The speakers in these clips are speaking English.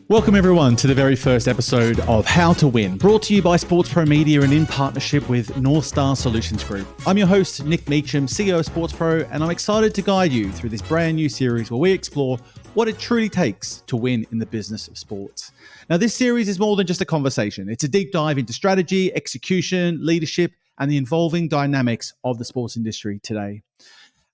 Welcome everyone to the very first episode of How to Win, brought to you by SportsPro Media and in partnership with NorthStar Solutions Group. I'm your host, Nick Meacham, CEO of SportsPro, and I'm excited to guide you through this brand new series where we explore what it truly takes to win in the business of sports. Now, this series is more than just a conversation. It's a deep dive into strategy, execution, leadership, and the evolving dynamics of the sports industry today.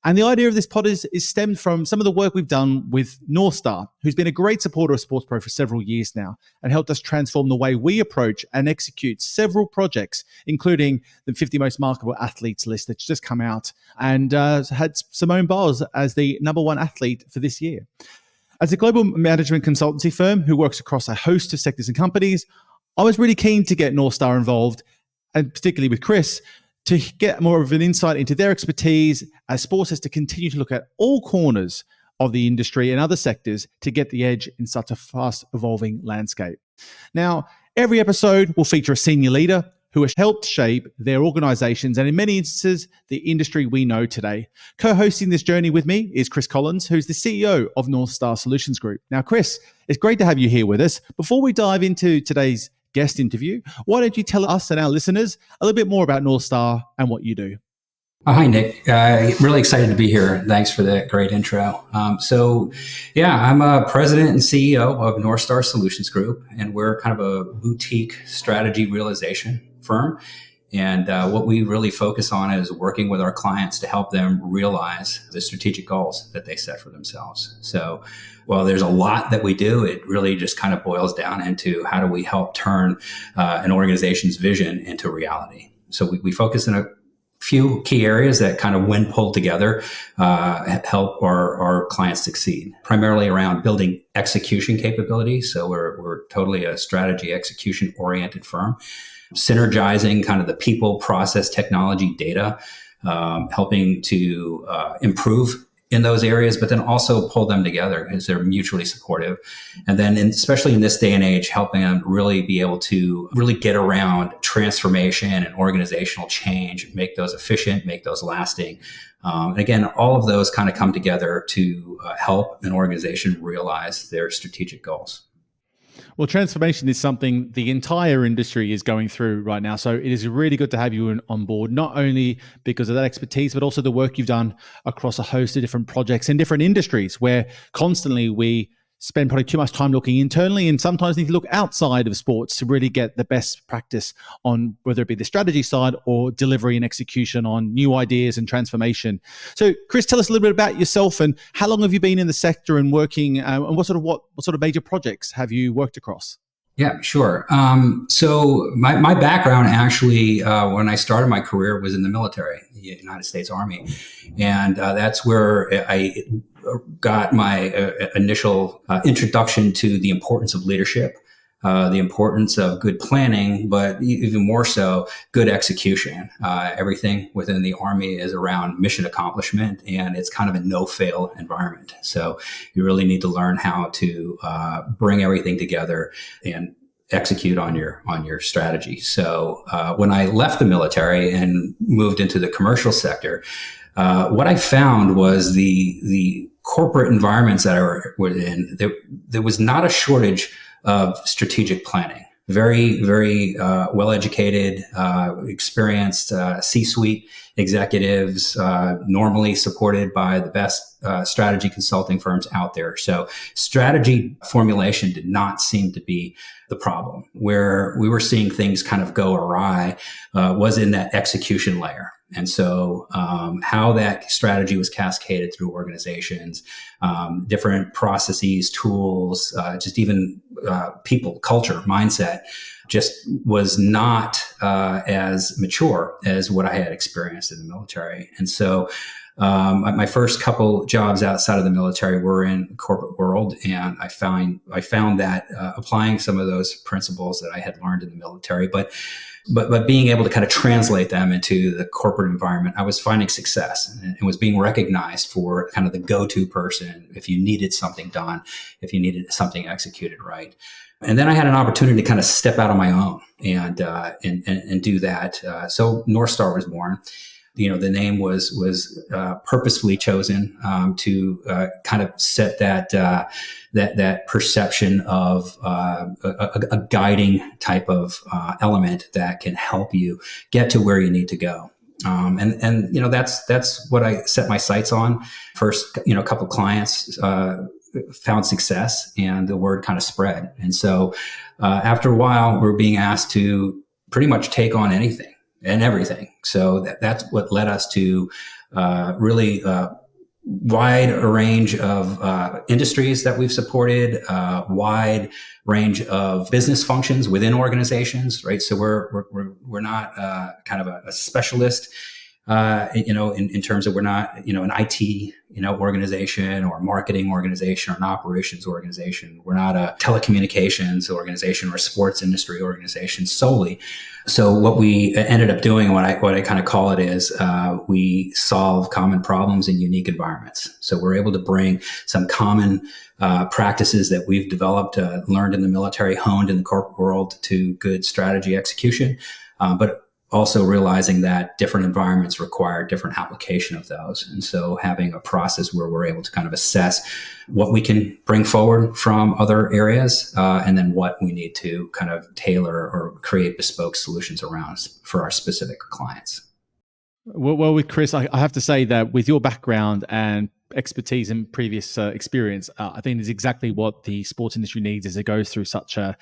And the idea of this pod is stemmed from some of the work we've done with NorthStar, who's been a great supporter of SportsPro for several years now and helped us transform the way we approach and execute several projects, including the 50 most marketable athletes list that's just come out and had Simone Biles as the number one athlete for this year. As a global management consultancy firm who works across a host of sectors and companies, I was really keen to get NorthStar involved, and particularly with Chris, to get more of an insight into their expertise as sports has to continue to look at all corners of the industry and other sectors to get the edge in such a fast evolving landscape. Now, every episode will feature a senior leader who has helped shape their organizations and in many instances, the industry we know today. Co-hosting this journey with me is Chris Collins, who's the CEO of NorthStar Solutions Group. Now, Chris, it's great to have you here with us. Before we dive into today's guest interview, why don't you tell us and our listeners a little bit more about NorthStar and what you do? Hi, Nick. Really excited to be here. Thanks for that great intro. I'm a president and CEO of NorthStar Solutions Group, and we're kind of a boutique strategy realization firm. And what we really focus on is working with our clients to help them realize the strategic goals that they set for themselves. So while there's a lot that we do, it really just kind of boils down into how do we help turn an organization's vision into reality. So we focus in a few key areas that kind of, when pulled together, help our clients succeed, primarily around building execution capabilities. So we're totally a strategy execution oriented firm, synergizing kind of the people, process, technology, data, helping to improve in those areas, but then also pull them together because they're mutually supportive. And then especially in this day and age, helping them really be able to really get around transformation and organizational change, make those efficient, make those lasting. And again, all of those kind of come together to help an organization realize their strategic goals. Well, transformation is something the entire industry is going through right now. So it is really good to have you on board, not only because of that expertise, but also the work you've done across a host of different projects in different industries where constantly we spend probably too much time looking internally and sometimes need to look outside of sports to really get the best practice on whether it be the strategy side or delivery and execution on new ideas and transformation. So Chris, tell us a little bit about yourself and how long have you been in the sector and working and what sort of major projects have you worked across? Yeah, sure. So my background actually, when I started my career, was in the military, the United States Army. And that's where I got my initial introduction to the importance of leadership, the importance of good planning, but even more so, good execution. Everything within the Army is around mission accomplishment, and it's kind of a no-fail environment. So you really need to learn how to bring everything together and execute on your strategy. So when I left the military and moved into the commercial sector, what I found was the corporate environments that I were in, there was not a shortage of strategic planning. Very, very well-educated, experienced C-suite executives, normally supported by the best strategy consulting firms out there. So strategy formulation did not seem to be the problem. Where we were seeing things kind of go awry was in that execution layer. And so how that strategy was cascaded through organizations, different processes, tools, just even people, culture, mindset, just was not as mature as what I had experienced in the military. And so my first couple jobs outside of the military were in the corporate world, and I found that applying some of those principles that I had learned in the military, but being able to kind of translate them into the corporate environment, I was finding success and was being recognized for kind of the go-to person if you needed something done, if you needed something executed right. And then I had an opportunity to kind of step out on my own and do that. So NorthStar was born. The name was purposefully chosen to kind of set that perception of a guiding type of element that can help you get to where you need to go. And that's what I set my sights on. First, a couple of clients found success, and the word kind of spread. And so after a while, we're being asked to pretty much take on anything and everything. So that's what led us to really wide a range of industries that we've supported, wide range of business functions within organizations, right? So we're not kind of a specialist, in terms of we're not, an IT, organization or a marketing organization or an operations organization. We're not a telecommunications organization or a sports industry organization solely. So what we ended up doing, what I kind of call it is, we solve common problems in unique environments. So we're able to bring some common practices that we've developed, learned in the military, honed in the corporate world to good strategy execution, but also realizing that different environments require different application of those. And so having a process where we're able to kind of assess what we can bring forward from other areas, and then what we need to kind of tailor or create bespoke solutions around for our specific clients. Well, with Chris, I have to say that with your background and expertise and previous experience, I think is exactly what the sports industry needs as it goes through such a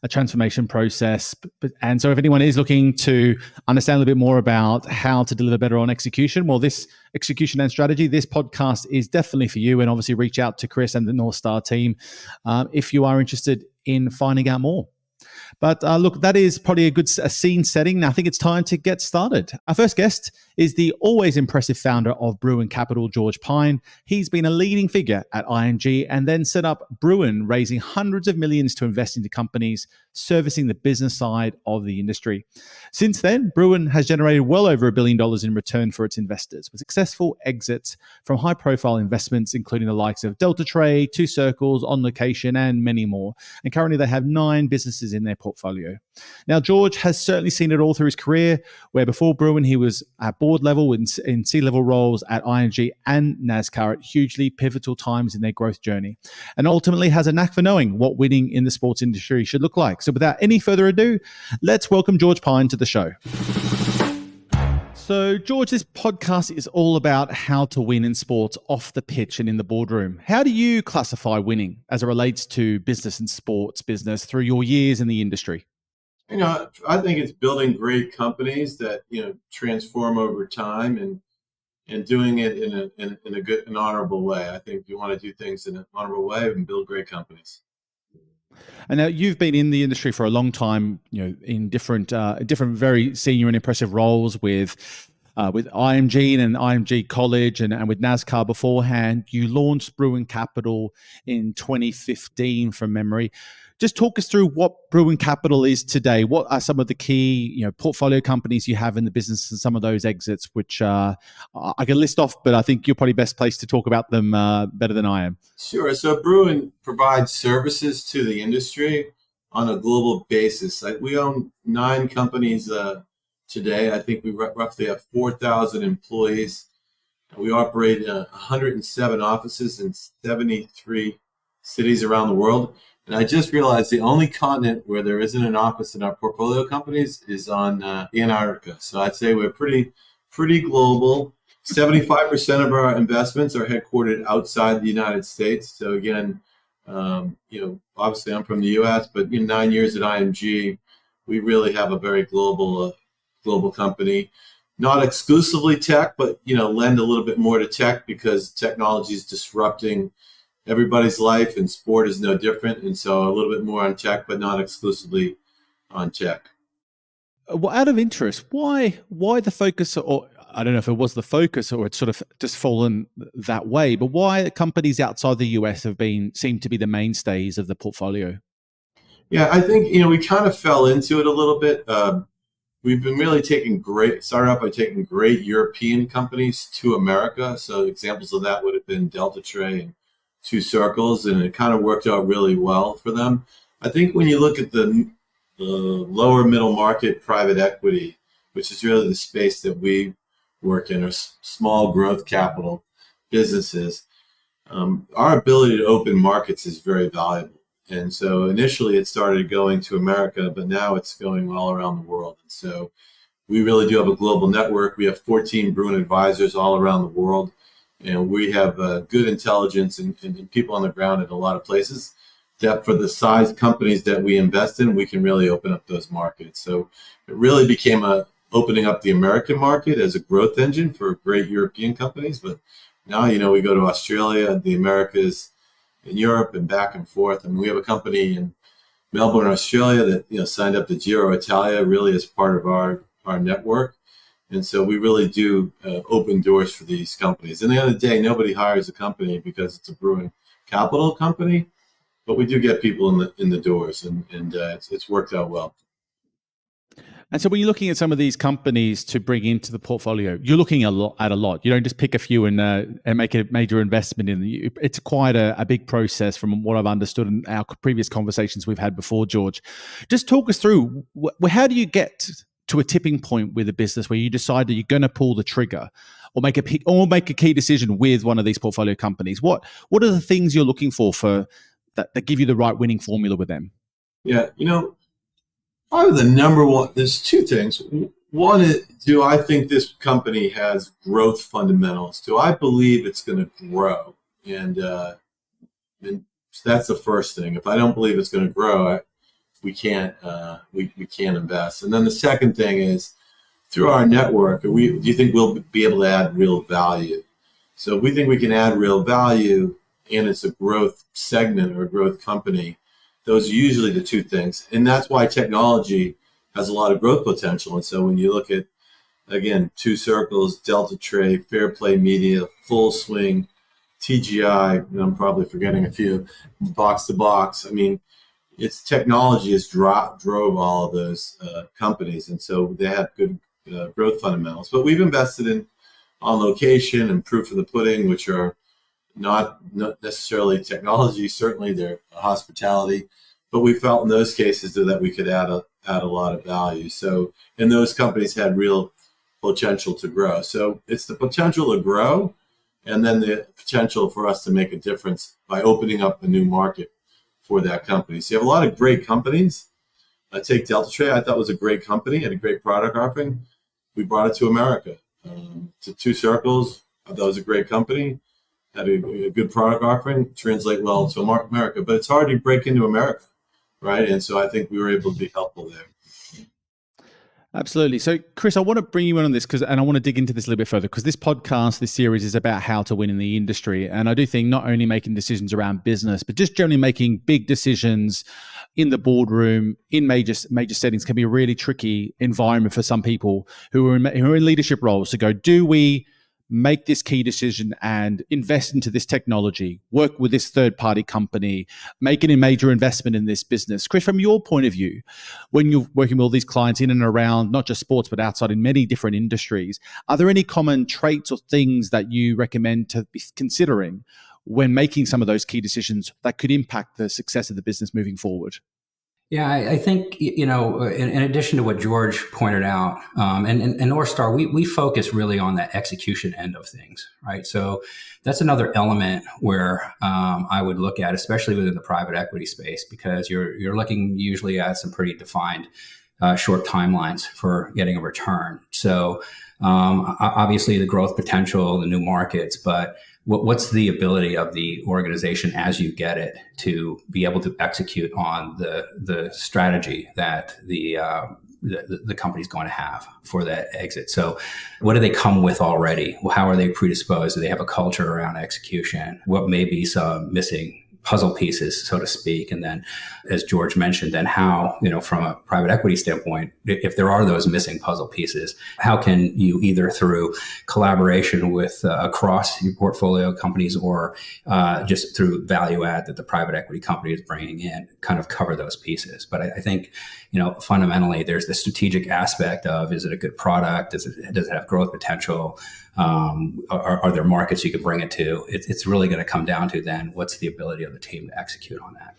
transformation process. And so if anyone is looking to understand a little bit more about how to deliver better on execution, well, this execution and strategy, this podcast is definitely for you. And obviously reach out to Chris and the NorthStar team if you are interested in finding out more. But look, that is probably a scene setting. Now, I think it's time to get started. Our first guest is the always impressive founder of Bruin Capital, George Pyne. He's been a leading figure at ING and then set up Bruin, raising hundreds of millions to invest into companies servicing the business side of the industry. Since then, Bruin has generated well over $1 billion in return for its investors, with successful exits from high-profile investments, including the likes of Delta Trade, Two Circles, On Location, and many more. And currently, they have 9 businesses in their portfolio. Now, George has certainly seen it all through his career, where before Bruin, he was at board level in C-level roles at ING and NASCAR at hugely pivotal times in their growth journey, and ultimately has a knack for knowing what winning in the sports industry should look like. So without any further ado, let's welcome George Pyne to the show. So, George, this podcast is all about how to win in sports off the pitch and in the boardroom. How do you classify winning as it relates to business and sports business through your years in the industry? I think it's building great companies that, transform over time and doing it in a good and honorable way. I think you want to do things in an honorable way and build great companies. And now you've been in the industry for a long time, in different very senior and impressive roles with IMG and IMG College and with NASCAR beforehand. You launched Bruin Capital in 2015 from memory. Just talk us through what Bruin Capital is today. What are some of the key, portfolio companies you have in the business and some of those exits, which I can list off, but I think you're probably best placed to talk about them better than I am. Sure. So Bruin provides services to the industry on a global basis. We own 9 companies today. I think we roughly have 4,000 employees. We operate 107 offices in 73 cities around the world. And I just realized the only continent where there isn't an office in our portfolio companies is on Antarctica. So I'd say we're pretty global. 75% of our investments are headquartered outside the United States. So again, obviously I'm from the U.S., but 9 years at IMG, we really have a very global company. Not exclusively tech, but lend a little bit more to tech because technology is disrupting everybody's life, and sport is no different. And so a little bit more on tech, but not exclusively on tech. Well, out of interest, why the focus, or I don't know if it was the focus or it's sort of just fallen that way, but why companies outside the US seem to be the mainstays of the portfolio? Yeah, I think, we kind of fell into it a little bit. We've been really started out by taking great European companies to America. So examples of that would have been Delta Trade and Two Circles, and it kind of worked out really well for them. I think when you look at the lower middle market private equity, which is really the space that we work in, or small growth capital businesses, our ability to open markets is very valuable. And so initially it started going to America, but now it's going all around the world. And so we really do have a global network. We have 14 Bruin advisors all around the world, and we have good intelligence and people on the ground in a lot of places that for the size companies that we invest in, we can really open up those markets. So it really became opening up the American market as a growth engine for great European companies. But now, we go to Australia, the Americas, in Europe, and back and forth. I mean, we have a company in Melbourne, Australia that signed up to Giro Italia really as part of our network. And so we really do open doors for these companies. And at the end of the day, nobody hires a company because it's a Bruin Capital company, but we do get people in the doors, and it's worked out well. And so when you're looking at some of these companies to bring into the portfolio, you're looking at a lot. You don't just pick a few and make a major investment in them. It's quite a big process from what I've understood in our previous conversations we've had before, George. Just talk us through, how do you get to a tipping point with a business where you decide that you're going to pull the trigger or make a key decision with one of these portfolio companies? What are the things you're looking for that give you the right winning formula with them? Yeah, probably the number one, there's two things. One is, do I think this company has growth fundamentals? Do I believe it's going to grow? And that's the first thing. If I don't believe it's going to grow, we can't invest. And then the second thing is, through our network, do you think we'll be able to add real value? So if we think we can add real value and it's a growth segment or a growth company, those are usually the two things. And that's why technology has a lot of growth potential. And so when you look at, again, Two Circles, Delta Trade, Fair Play Media, Full Swing, TGI, and I'm probably forgetting a few, Box to Box. I mean, it's technology has drove all of those companies. And so they have good growth fundamentals. But we've invested in On Location and Proof of the Pudding, which are not necessarily technology, certainly they're hospitality, but we felt in those cases that we could add a lot of value. So, and those companies had real potential to grow. So it's the potential to grow, and then the potential for us to make a difference by opening up a new market for that company. So you have a lot of great companies. I take Delta Trade. I thought it was a great company, had a great product offering. We brought it to America. To Two Circles, I thought it was a great company, had a good product offering, translate well to America, but it's hard to break into America, right? And so I think we were able to be helpful there. Absolutely. So, Chris, I want to bring you in on this and I want to dig into this a little bit further, because this podcast, this series is about how to win in the industry. And I do think not only making decisions around business, but just generally making big decisions in the boardroom, in major settings, can be a really tricky environment for some people who are in leadership roles to go, do we make this key decision and invest into this technology, work with this third-party company, making a major investment in this business? Chris, from your point of view, when you're working with all these clients in and around, not just sports, but outside in many different industries, are there any common traits or things that you recommend to be considering when making some of those key decisions that could impact the success of the business moving forward? Yeah, I think, in addition to what George pointed out, and NorthStar, we focus really on the execution end of things, right? So that's another element where I would look at, especially within the private equity space, because you're looking usually at some pretty defined short timelines for getting a return. So obviously the growth potential, the new markets, but what's the ability of the organization as you get it to be able to execute on the strategy that the company's going to have for that exit? So what do they come with already? How are they predisposed? Do they have a culture around execution? What may be some missing puzzle pieces, so to speak? And then, as George mentioned, then how, from a private equity standpoint, if there are those missing puzzle pieces, how can you either through collaboration with across your portfolio companies or just through value add that the private equity company is bringing in, kind of cover those pieces? But I think, fundamentally, there's the strategic aspect of, is it a good product? Does it have growth potential? Are there markets you could bring it to? It's really going to come down to then what's the ability of the team to execute on that.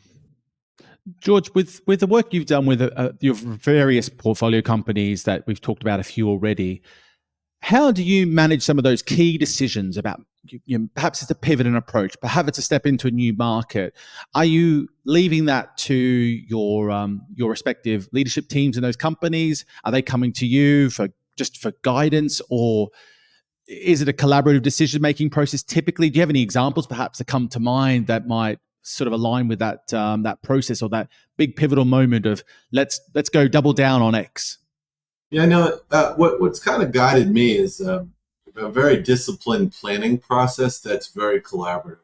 George, with the work you've done with your various portfolio companies that we've talked about a few already, how do you manage some of those key decisions about perhaps it's a pivot in approach, perhaps it's a step into a new market? Are you leaving that to your respective leadership teams in those companies? Are they coming to you for guidance, or is it a collaborative decision making process? Typically, do you have any examples perhaps that come to mind that might sort of align with that process or that big pivotal moment of let's go double down on X? Yeah, no. What's kind of guided me is a very disciplined planning process that's very collaborative.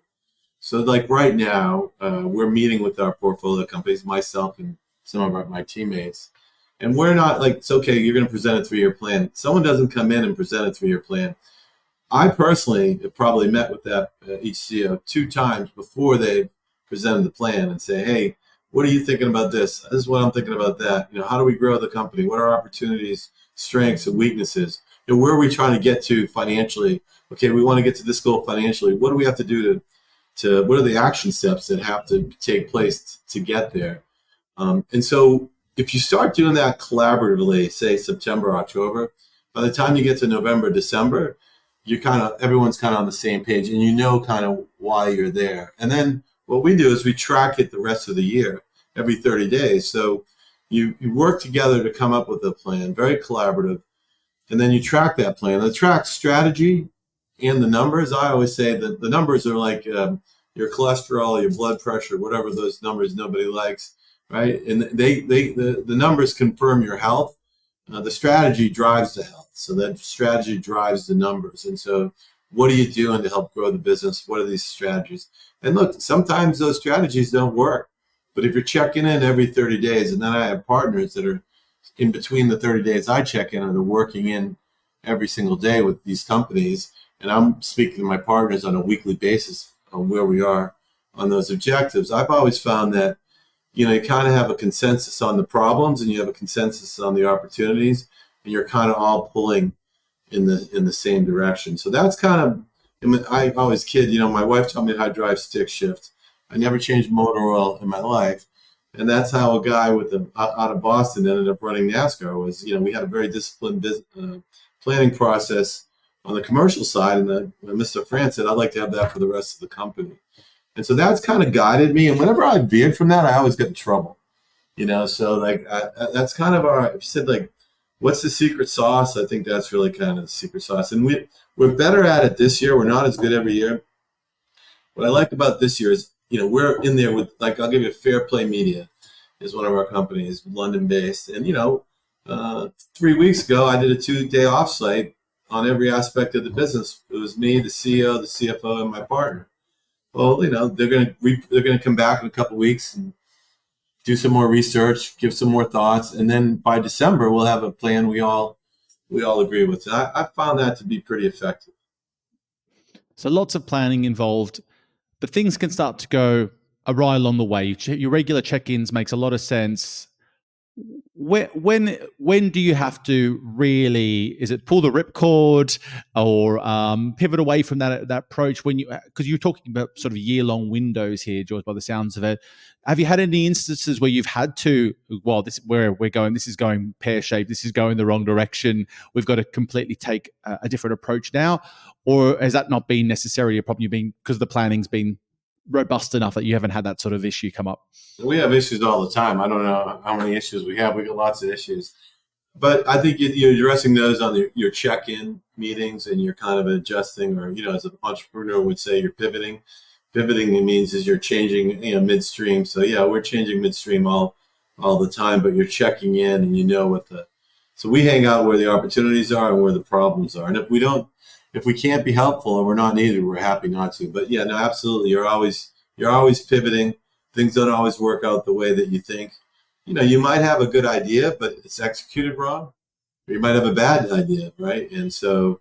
So, like right now, we're meeting with our portfolio companies, myself and some of my teammates, and we're not like, it's okay, you're going to present a 3-year plan. Someone doesn't come in and present a 3-year plan. I personally have probably met with that each CEO 2 times before they presented the plan and say, hey, what are you thinking about this? This is what I'm thinking about that. How do we grow the company? What are our opportunities, strengths, and weaknesses? Where are we trying to get to financially? Okay, we want to get to this goal financially. What do we have to do to what are the action steps that have to take place to get there? And so if you start doing that collaboratively, say September, October, by the time you get to November, December, everyone's kind of on the same page, and kind of why you're there. And then what we do is we track it the rest of the year, every 30 days. So you work together to come up with a plan, very collaborative, and then you track that plan. The track strategy and the numbers. I always say that the numbers are like your cholesterol, your blood pressure, whatever those numbers nobody likes, right? And the numbers confirm your health. The strategy drives the health. So that strategy drives the numbers. And so what are you doing to help grow the business? What are these strategies? And look, sometimes those strategies don't work. But if you're checking in every 30 days, and then I have partners that are in between the 30 days I check in, and they're working in every single day with these companies, and I'm speaking to my partners on a weekly basis on where we are on those objectives. I've always found that you kind of have a consensus on the problems and you have a consensus on the opportunities, and you're kind of all pulling in the same direction. So that's kind of, I always kid, my wife taught me how to drive stick shift. I never changed motor oil in my life. And that's how a guy out of Boston ended up running NASCAR. Was, we had a very disciplined planning process on the commercial side. And Mr. France said, I'd like to have that for the rest of the company. And so that's kind of guided me. And whenever I veered from that, I always get in trouble. So like that's kind of if you said like, what's the secret sauce? I think that's really kind of the secret sauce. And we're better at it this year. We're not as good every year. What I like about this year is, we're in there with, like, I'll give you Fair Play Media is one of our companies, London based. And, 3 weeks ago, I did a 2-day offsite on every aspect of the business. It was me, the CEO, the CFO, and my partner. Well, they're going to come back in a couple of weeks and do some more research, give some more thoughts. And then by December, we'll have a plan we all agree with. I found that to be pretty effective. So lots of planning involved, but things can start to go awry along the way. Your regular check-ins makes a lot of sense. When do you have to really? Is it pull the ripcord or pivot away from that approach? Because you're talking about sort of year-long windows here, George, by the sounds of it. Have you had any instances where you've had to? Well, this where we're going. This is going pear-shaped. This is going the wrong direction. We've got to completely take a different approach now, or has that not been necessarily a problem? You've been because the planning's been robust enough that you haven't had that sort of issue come up? We have issues all the time. I don't know how many issues we have. We got lots of issues. But I think you're addressing those on your check-in meetings, and you're kind of adjusting, or, as an entrepreneur would say, you're pivoting. Pivoting means is you're changing, midstream. So, yeah, we're changing midstream all the time, but you're checking in and so we hang out where the opportunities are and where the problems are. And if we can't be helpful and we're not needed, we're happy not to. But yeah, no, absolutely. You're always pivoting. Things don't always work out the way that you think. You might have a good idea, but it's executed wrong. Or you might have a bad idea, right? And so,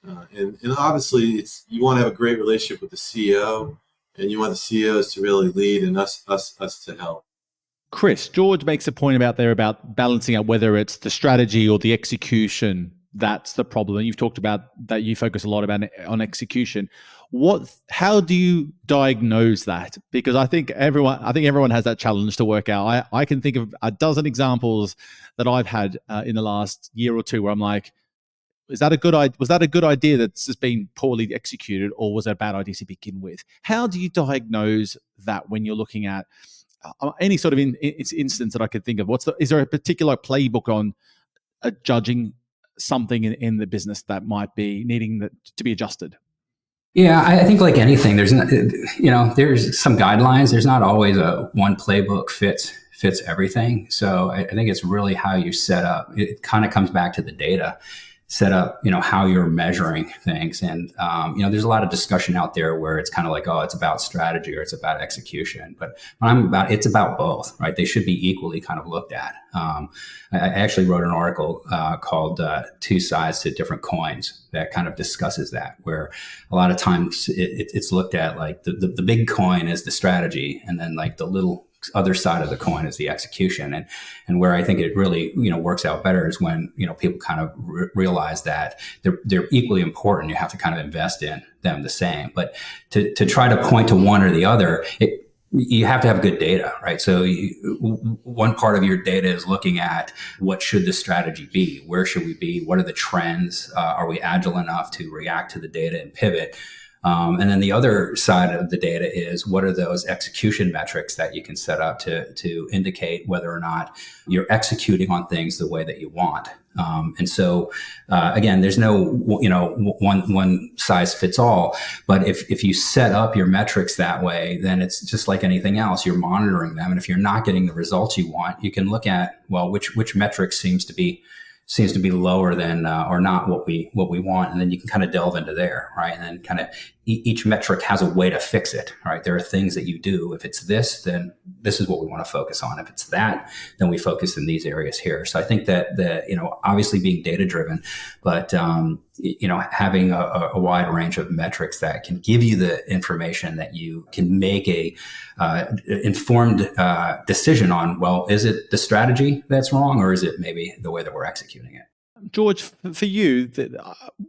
and obviously, you want to have a great relationship with the CEO, and you want the CEOs to really lead and us to help. Chris, George makes a point about balancing out whether it's the strategy or the execution that's the problem. And you've talked about that you focus a lot on execution. How do you diagnose that? Because I think everyone has that challenge to work out. I can think of a dozen examples that I've had in the last year or two where I'm like, was that a good idea that's just been poorly executed, or was it a bad idea to begin with? How do you diagnose that when you're looking at any sort of instance that I could think of? Is there a particular playbook on judging something in the business that might be needing to be adjusted? Yeah, I think like anything, there's some guidelines. There's not always a one playbook fits everything. So I think it's really how you set up. It kind of comes back to the data. Set up, how you're measuring things. And, there's a lot of discussion out there where it's kind of like, oh, it's about strategy or it's about execution. But it's about both, right? They should be equally kind of looked at. I actually wrote an article called Two Sides to Different Coins that kind of discusses that, where a lot of times it's looked at like the big coin is the strategy, and then like the little other side of the coin is the execution. And where I think it really works out better is when people kind of realize that they're equally important. You have to kind of invest in them the same. But to try to point to one or the other, you have to have good data, right? So one part of your data is looking at what should the strategy be? Where should we be? What are the trends? Are we agile enough to react to the data and pivot? And then the other side of the data is what are those execution metrics that you can set up to indicate whether or not you're executing on things the way that you want. And so, again, there's no, one size fits all. But if you set up your metrics that way, then it's just like anything else. You're monitoring them. And if you're not getting the results you want, you can look at, well, which metric seems to be lower than or not what we want, and then you can kind of delve into there, right? And then kind of each metric has a way to fix it, right? There are things that you do. If it's this, then this is what we want to focus on. If it's that, then we focus in these areas here. So I think that obviously being data driven, but having a wide range of metrics that can give you the information that you can make a informed decision on. Well, is it the strategy that's wrong, or is it maybe the way that we're executing it? George, for you,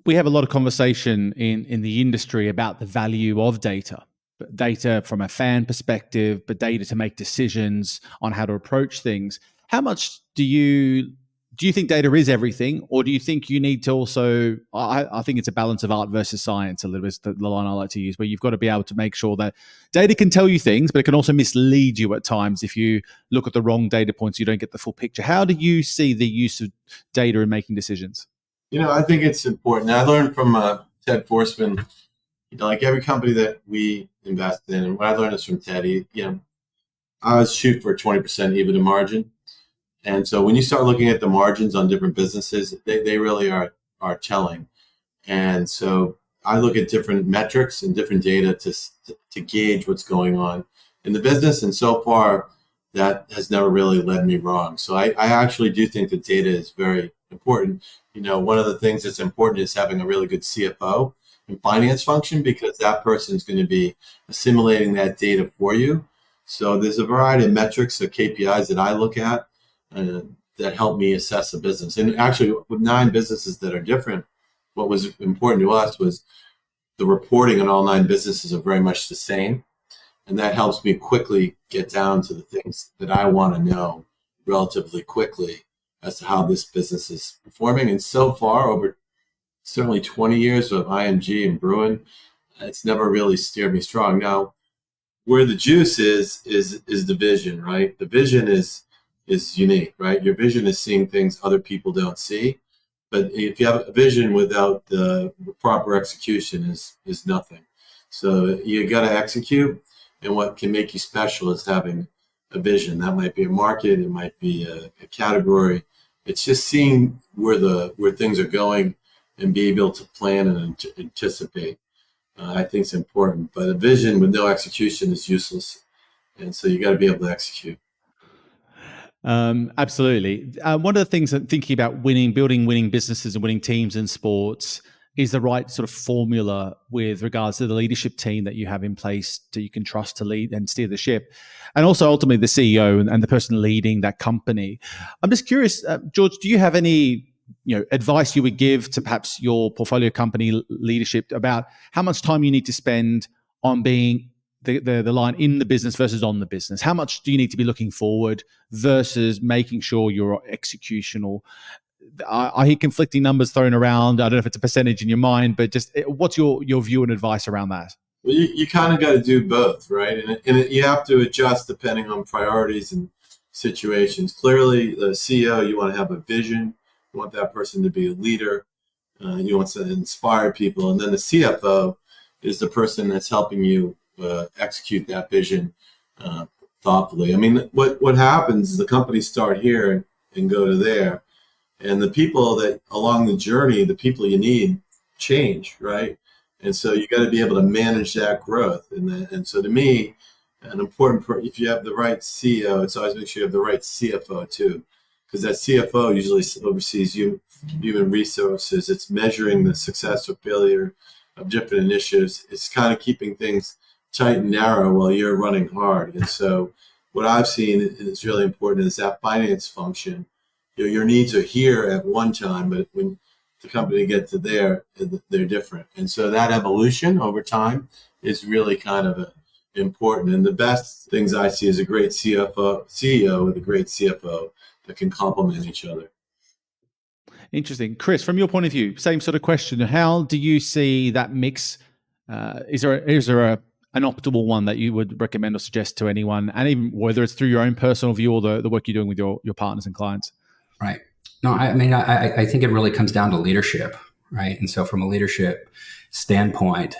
we have a lot of conversation in the industry about the value of data from a fan perspective, but data to make decisions on how to approach things. How much do you think data is everything, or do you think you need to also, I think it's a balance of art versus science, a little bit, the line I like to use, where you've got to be able to make sure that data can tell you things, but it can also mislead you at times. If you look at the wrong data points, you don't get the full picture. How do you see the use of data in making decisions? I think it's important. I learned from Ted Forsman, like every company that we invest in, and what I learned is from Ted, I always shoot for a 20% EBITDA margin. And so when you start looking at the margins on different businesses, they really are telling. And so I look at different metrics and different data to gauge what's going on in the business. And so far, that has never really led me wrong. So I actually do think that data is very important. One of the things that's important is having a really good CFO and finance function, because that person is going to be assimilating that data for you. So there's a variety of metrics or KPIs that I look at that help me assess the business. And actually, with 9 businesses that are different, what was important to us was the reporting on all 9 businesses are very much the same. And that helps me quickly get down to the things that I want to know relatively quickly as to how this business is performing. And so far, over certainly 20 years of IMG and Bruin, it's never really steered me strong. Now, where the juice is the vision, right? The vision is unique, right? Your vision is seeing things other people don't see. But if you have a vision without the proper execution is nothing. So you got to execute. And what can make you special is having a vision. That might be a market. It might be a category. It's just seeing where things are going and be able to plan and anticipate. I think it's important. But a vision with no execution is useless. And so you got to be able to execute. Absolutely. One of the things that thinking about building winning businesses and winning teams in sports is the right sort of formula with regards to the leadership team that you have in place that you can trust to lead and steer the ship. And also ultimately the CEO and the person leading that company. I'm just curious, George, do you have any advice you would give to perhaps your portfolio company leadership about how much time you need to spend on being the line in the business versus on the business? How much do you need to be looking forward versus making sure you're executional? I hear conflicting numbers thrown around. I don't know if it's a percentage in your mind, but just what's your view and advice around that? Well, you kind of got to do both, right? And you have to adjust depending on priorities and situations. Clearly, the CEO, you want to have a vision. You want that person to be a leader. You want to inspire people. And then the CFO is the person that's helping you execute that vision thoughtfully. I mean, what happens is the companies start here and go to there. And the people that along the journey, the people you need change, right? And so you got to be able to manage that growth. And so to me, an important if you have the right CEO, it's always make sure you have the right CFO too, because that CFO usually oversees human resources. It's measuring the success or failure of different initiatives. It's kind of keeping things tight and narrow while you're running hard. And so what I've seen, and it's really important, is that finance function. Your needs are here at one time, but when the company gets to there, they're different. And so that evolution over time is really kind of important. And the best things I see is a great CEO with a great CFO that can complement each other. Interesting. Chris, from your point of view, same sort of question. How do you see that mix? Is there an optimal one that you would recommend or suggest to anyone, and even whether it's through your own personal view or the work you're doing with your partners and clients? Right. No, I mean, I think it really comes down to leadership, right? And so from a leadership standpoint,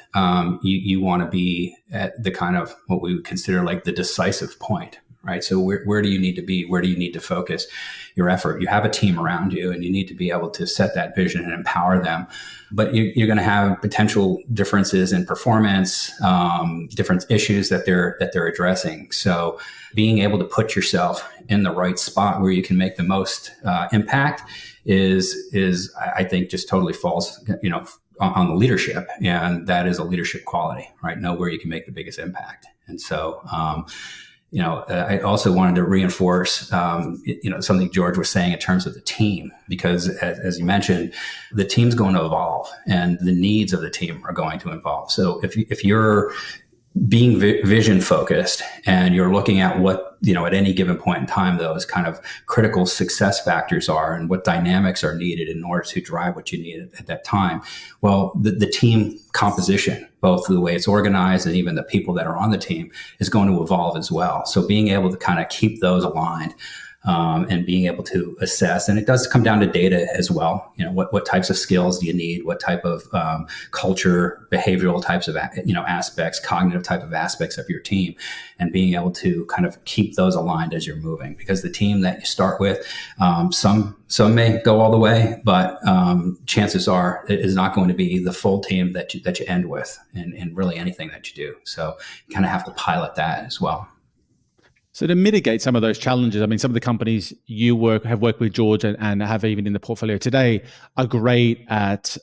you want to be at the kind of what we would consider like the decisive point, right? So where do you need to be? Where do you need to focus your effort? You have a team around you, and you need to be able to set that vision and empower them. But you're going to have potential differences in performance, different issues that they're addressing. So being able to put yourself in the right spot where you can make the most impact is I think just totally falls, on the leadership, and that is a leadership quality, right? Know where you can make the biggest impact. And so, I also wanted to reinforce, something George was saying in terms of the team, because as you mentioned, the team's going to evolve and the needs of the team are going to evolve. So if you're being vision focused and you're looking at what, at any given point in time, those kind of critical success factors are and what dynamics are needed in order to drive what you need at that time. Well, the team composition, both the way it's organized and even the people that are on the team, is going to evolve as well. So being able to kind of keep those aligned, and being able to assess, and it does come down to data as well. What types of skills do you need? What type of culture, behavioral types of aspects, cognitive type of aspects of your team, and being able to kind of keep those aligned as you're moving. Because the team that you start with, some may go all the way, but chances are it is not going to be the full team that you end with in really anything that you do. So you kind of have to pilot that as well. So to mitigate some of those challenges, I mean, some of the companies you have worked with, George, and have even in the portfolio today, are great at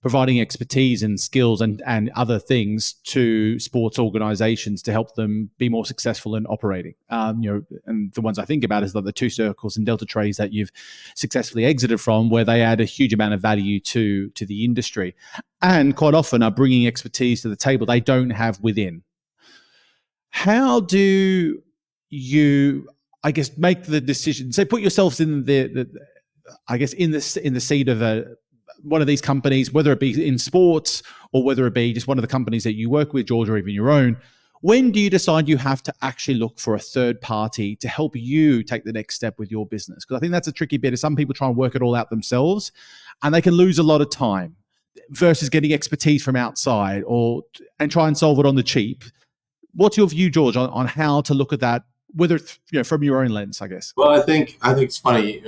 providing expertise and skills and other things to sports organizations to help them be more successful in operating. And the ones I think about is like the Two Circles and Delta Trays that you've successfully exited from, where they add a huge amount of value to the industry, and quite often are bringing expertise to the table they don't have within. How do you, I guess, make the decision? So put yourselves in in the seat of one of these companies, whether it be in sports or whether it be just one of the companies that you work with, George, or even your own. When do you decide you have to actually look for a third party to help you take the next step with your business? Because I think that's a tricky bit. Is some people try and work it all out themselves, and they can lose a lot of time versus getting expertise from outside and try and solve it on the cheap. What's your view, George, on how to look at that, whether it's, from your own lens, I guess? Well, I think it's funny.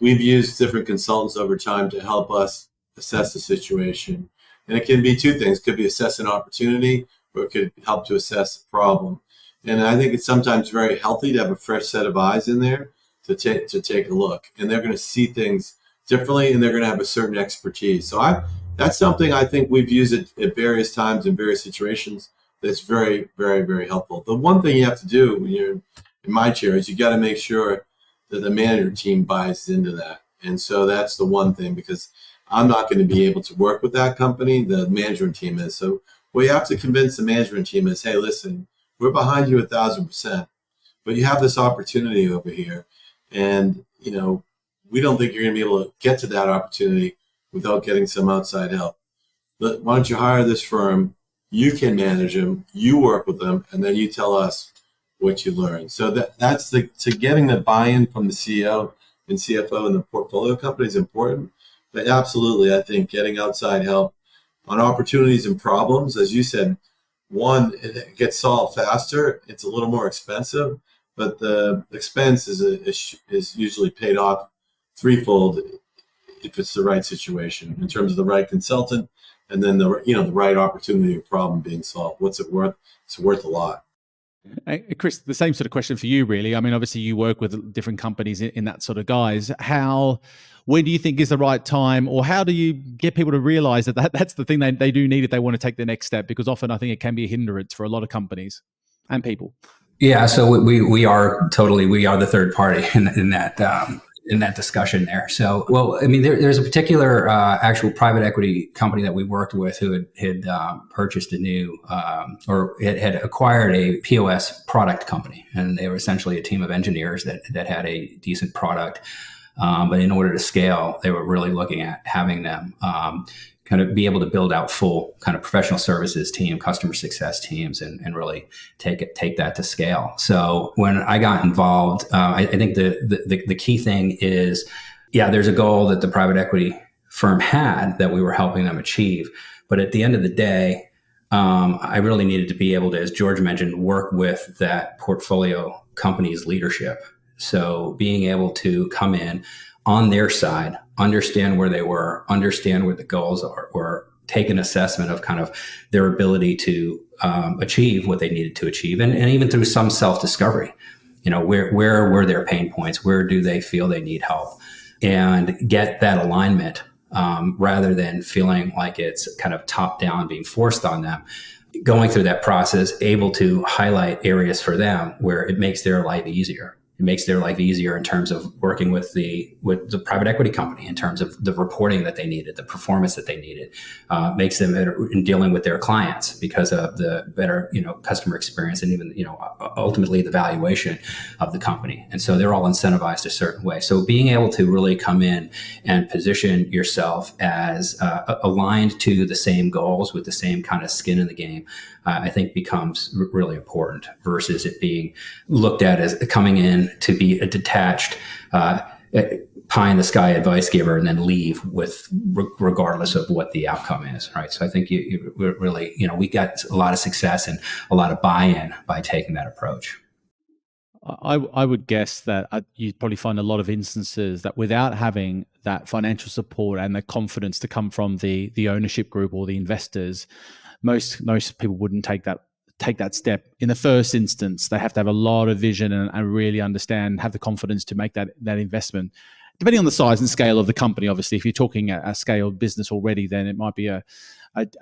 We've used different consultants over time to help us assess the situation. And it can be two things. It could be assess an opportunity, or it could help to assess the problem. And I think it's sometimes very healthy to have a fresh set of eyes in there to take a look. And they're going to see things differently, and they're going to have a certain expertise. So that's something I think we've used at various times in various situations. That's very, very, very helpful. The one thing you have to do when you're in my chair is you got to make sure that the manager team buys into that. And so that's the one thing, because I'm not going to be able to work with that company. The management team is. So what you have to convince the management team is, hey, listen, we're behind you 1,000%, but you have this opportunity over here. And, we don't think you're going to be able to get to that opportunity without getting some outside help. But why don't you hire this firm? You can manage them, you work with them, and then you tell us what you learn. So that's getting the buy-in from the CEO and CFO and the portfolio company is important. But absolutely, I think getting outside help on opportunities and problems, as you said, one, it gets solved faster. It's a little more expensive, but the expense is usually paid off threefold if it's the right situation in terms of the right consultant, and then the right opportunity or problem being solved. What's it worth? It's worth a lot. Chris, the same sort of question for you, really. I mean, obviously you work with different companies in that sort of guise. When do you think is the right time, or how do you get people to realize that's the thing they do need if they want to take the next step? Because often I think it can be a hindrance for a lot of companies and people. Yeah, so we are the third party in that discussion there. So, well, I mean, there's a particular actual private equity company that we worked with who had purchased a new or had acquired a POS product company, and they were essentially a team of engineers that had a decent product. But in order to scale, they were really looking at having them kind of be able to build out full kind of professional services team, customer success teams, and really take that to scale. So when I got involved, I think the key thing is, there's a goal that the private equity firm had that we were helping them achieve. But at the end of the day, I really needed to be able to, as George mentioned, work with that portfolio company's leadership. So being able to come in on their side, understand where they were, understand what the goals were, take an assessment of kind of their ability to achieve what they needed to achieve, and even through some self-discovery, where were their pain points, where do they feel they need help, and get that alignment rather than feeling like it's kind of top down being forced on them. Going through that process, able to highlight areas for them where it makes their life easier. It makes their life easier in terms of working with the private equity company, in terms of the reporting that they needed, the performance that they needed, makes them better in dealing with their clients because of the better, customer experience, and even, ultimately the valuation of the company. And so they're all incentivized a certain way. So being able to really come in and position yourself as aligned to the same goals with the same kind of skin in the game, I think becomes really important, versus it being looked at as coming in to be a detached pie in the sky advice giver and then leave with regardless of what the outcome is, right? So I think you really, we got a lot of success and a lot of buy-in by taking that approach. I would guess that you'd probably find a lot of instances that without having that financial support and the confidence to come from the ownership group or the investors, most people wouldn't take that step. In the first instance, they have to have a lot of vision and really understand, have the confidence to make that investment. Depending on the size and scale of the company, obviously, if you're talking a scaled business already, then it might be a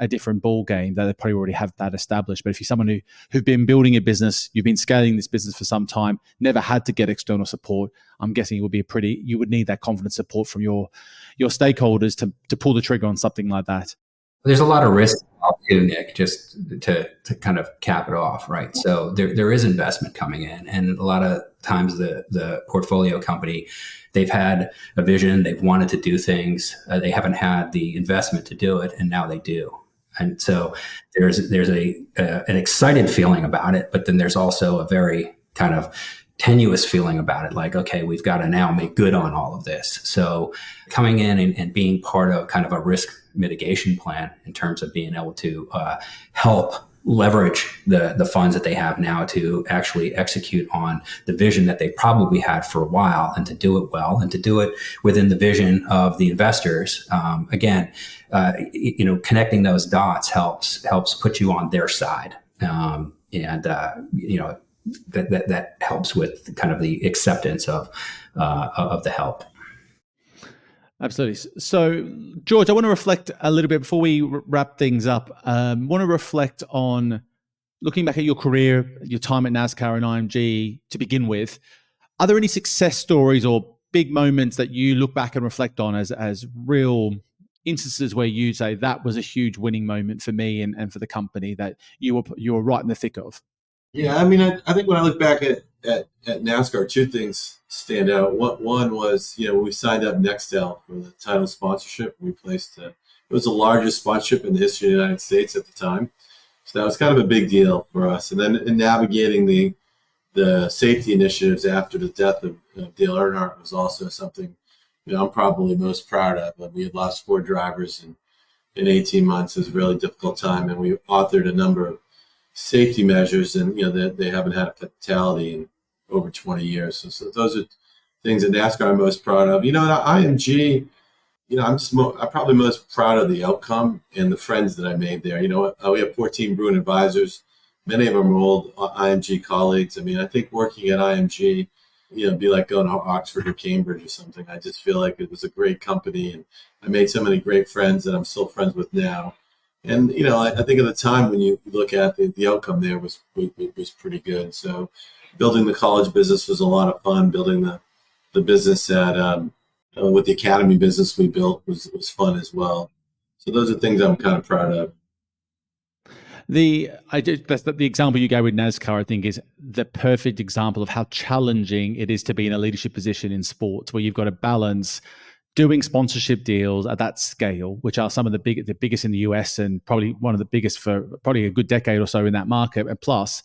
different ball game, that they probably already have that established. But if you're someone who've been building a business, you've been scaling this business for some time, never had to get external support, I'm guessing you would need that confident support from your stakeholders to pull the trigger on something like that. There's a lot of risk too, Nick, just to kind of cap it off, right? So there is investment coming in, and a lot of times the portfolio company, they've had a vision, they've wanted to do things, they haven't had the investment to do it, and now they do. And so there's an excited feeling about it, but then there's also a very kind of tenuous feeling about it, like, okay, we've got to now make good on all of this. So coming in and being part of kind of a risk mitigation plan in terms of being able to help leverage the funds that they have now to actually execute on the vision that they probably had for a while, and to do it well, and to do it within the vision of the investors. Again, connecting those dots helps put you on their side, that helps with kind of the acceptance of the help. Absolutely. So, George, I want to reflect a little bit before we wrap things up. Want to reflect on looking back at your career, your time at NASCAR and IMG to begin with. Are there any success stories or big moments that you look back and reflect on as real instances where you say that was a huge winning moment for me and for the company that you were right in the thick of? Yeah, I mean, I think when I look back at NASCAR, two things stand out. One was, when we signed up Nextel for the title sponsorship, we placed it was the largest sponsorship in the history of the United States at the time. So that was kind of a big deal for us. And then in navigating the safety initiatives after the death of Dale Earnhardt was also something I'm probably most proud of. We had lost 4 drivers in 18 months. It was a really difficult time, and we authored a number of safety measures, and they haven't had a fatality in over 20 years. So those are things that NASCAR I'm most proud of. At IMG, I'm probably most proud of the outcome and the friends that I made there. We have 14 Bruin advisors. Many of them are old IMG colleagues. I mean, I think working at IMG, it'd be like going to Oxford or Cambridge or something. I just feel like it was a great company, and I made so many great friends that I'm still friends with now. And, I think at the time when you look at the outcome there was pretty good. So building the college business was a lot of fun. Building the business with the academy business we built was fun as well. So those are things I'm kind of proud of. The example you gave with NASCAR, I think, is the perfect example of how challenging it is to be in a leadership position in sports, where you've got to balance doing sponsorship deals at that scale, which are some of the biggest in the US and probably one of the biggest for probably a good decade or so in that market, and plus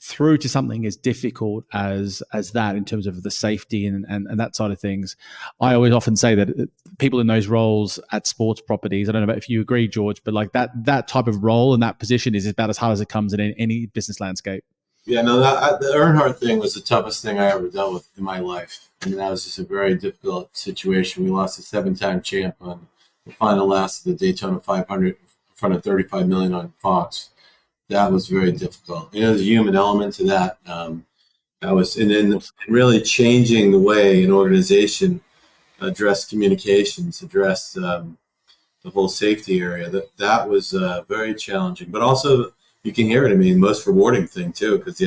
through to something as difficult as that in terms of the safety and that side of things. I always often say that people in those roles at sports properties, I don't know if you agree, George, but like that type of role and that position is about as hard as it comes in any business landscape. Yeah, no, the Earnhardt thing was the toughest thing I ever dealt with in my life. I mean, that was just a very difficult situation. We lost a 7-time champ on the final last of the Daytona 500 in front of 35 million on Fox. That was very difficult. There's a human element to that. That was, and then really changing the way an organization addressed communications, addressed the whole safety area. That was very challenging, but also you can hear it. I mean, most rewarding thing too, because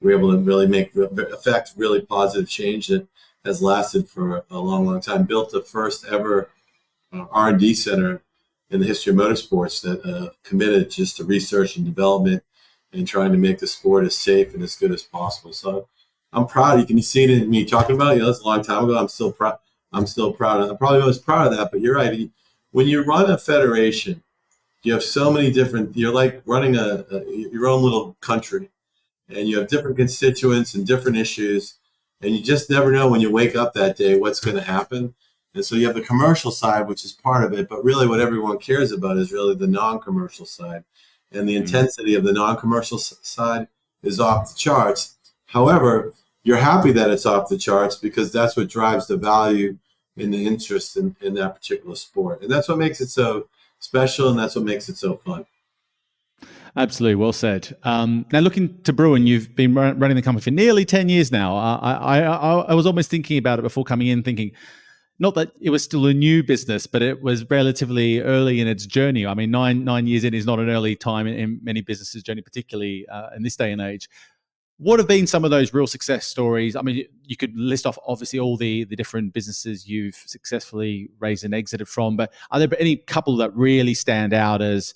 we're able to really affect really positive change that has lasted for a long, long time. Built the first ever R&D center in the history of motorsports that committed just to research and development and trying to make the sport as safe and as good as possible. So I'm proud. You can see it in me talking about it. That's a long time ago. I'm still proud. I'm probably most proud of that. But you're right. When you run a federation, you have so many different. You're like running your own little country, and you have different constituents and different issues, and you just never know when you wake up that day what's going to happen. And so you have the commercial side, which is part of it, but really what everyone cares about is really the non-commercial side. And the intensity of the non-commercial side is off the charts. However, you're happy that it's off the charts because that's what drives the value and the interest in that particular sport. And that's what makes it so special, and that's what makes it so fun. Absolutely, well said. Now, looking to Bruin, you've been running the company for nearly 10 years now. I was almost thinking about it before coming in, thinking, not that it was still a new business, but it was relatively early in its journey. I mean, nine years in is not an early time in many businesses' journey, particularly in this day and age. What have been some of those real success stories? I mean, you could list off obviously all the different businesses you've successfully raised and exited from, but are there any couple that really stand out as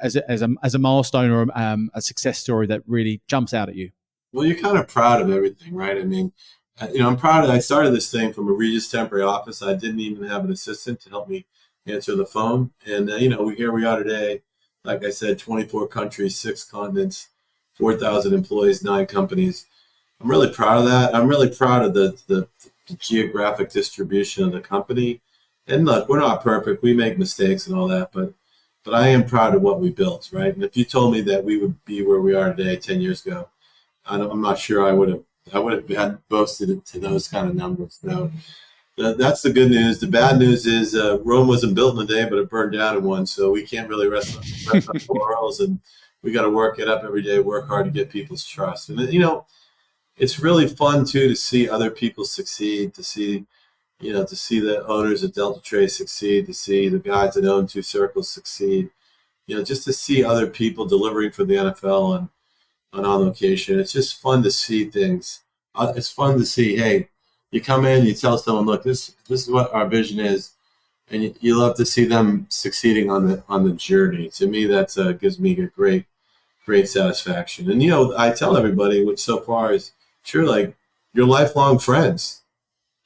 a milestone or a success story that really jumps out at you? Well, you're kind of proud of everything, right? I mean, I'm proud I started this thing from a Regis temporary office. I didn't even have an assistant to help me answer the phone. And, here we are today, like I said, 24 countries, 6 continents, 4,000 employees, 9 companies. I'm really proud of that. I'm really proud of the geographic distribution of the company. And look, we're not perfect. We make mistakes and all that, but I am proud of what we built, right? And if you told me that we would be where we are today 10 years ago, I'm not sure I would have had boasted it to those kind of numbers. So that's the good news. The bad news is Rome wasn't built in a day, but it burned down in one. So we can't really rest on laurels, and we got to work it up every day, work hard to get people's trust. And it's really fun too to see other people succeed, to see the owners of Delta Trade succeed, to see the guys that own Two Circles succeed. Just to see other people delivering for the NFL and on location. It's just fun to see things. It's fun to see, hey, you come in, you tell someone, look, this is what our vision is, and you love to see them succeeding on the journey. To me, that gives me a great satisfaction. And I tell everybody, which so far is true, like, you're lifelong friends.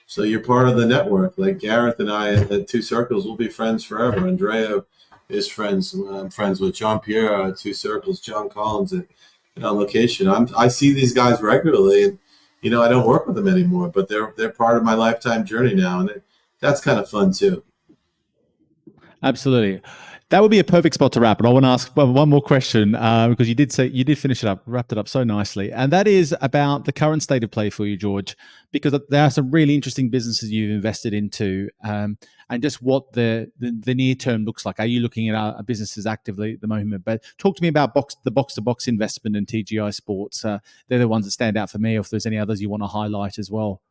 So you're part of the network. Like Gareth and I at Two Circles will be friends forever. Andrea is friends. I'm friends with John Pierre at Two Circles, John Collins on location. I see these guys regularly, and I don't work with them anymore, but they're part of my lifetime journey now, and that's kind of fun too. Absolutely. That would be a perfect spot to wrap. And I want to ask one more question because you did finish it up, wrapped it up so nicely. And that is about the current state of play for you, George, because there are some really interesting businesses you've invested into and just what the near term looks like. Are you looking at businesses actively at the moment? But talk to me about the box-to-box investment and TGI Sports. They're the ones that stand out for me. Or if there's any others you want to highlight as well.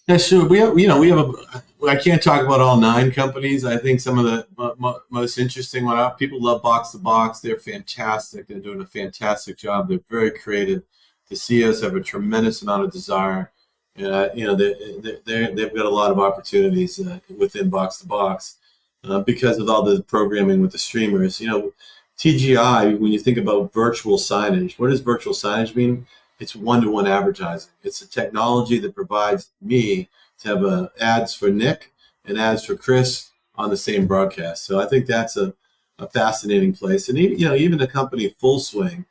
Yeah, sure. I can't talk about all 9 companies. I think some of the most interesting people love box to box. They're fantastic. They're doing a fantastic job. They're very creative. The CEOs have a tremendous amount of desire. They've got a lot of opportunities within box to box because of all the programming with the streamers. TGI, when you think about virtual signage, what does virtual signage mean? It's one-to-one advertising. It's a technology that provides me to have ads for Nick and ads for Chris on the same broadcast. So I think that's a fascinating place. And even a company Full Swing,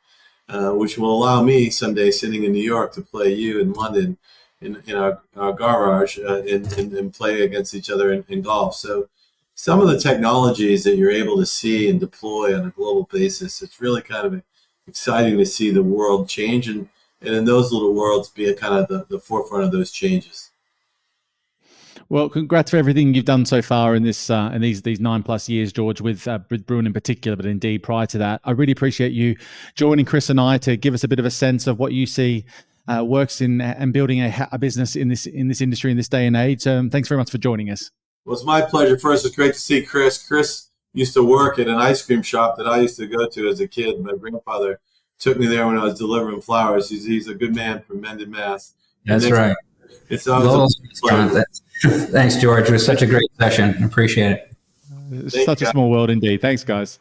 which will allow me someday sitting in New York to play you in London in our garage and play against each other in golf. So some of the technologies that you're able to see and deploy on a global basis, it's really kind of exciting to see the world change and in those little worlds be a kind of the forefront of those changes. Well, congrats for everything you've done so far in this in these 9+ years, George, with Bruin in particular, but indeed prior to that. I really appreciate you joining Chris and I to give us a bit of a sense of what you see works in and building a business in this industry in this day and age. Thanks very much for joining us. Well, it's my pleasure. First, it's great to see Chris. Chris used to work at an ice cream shop that I used to go to as a kid. My grandfather took me there when I was delivering flowers. He's a good man from Mendon, Mass. That's right. It's always Thanks, George. It was such a great session. Appreciate it. It's such a small world indeed. Thanks, guys.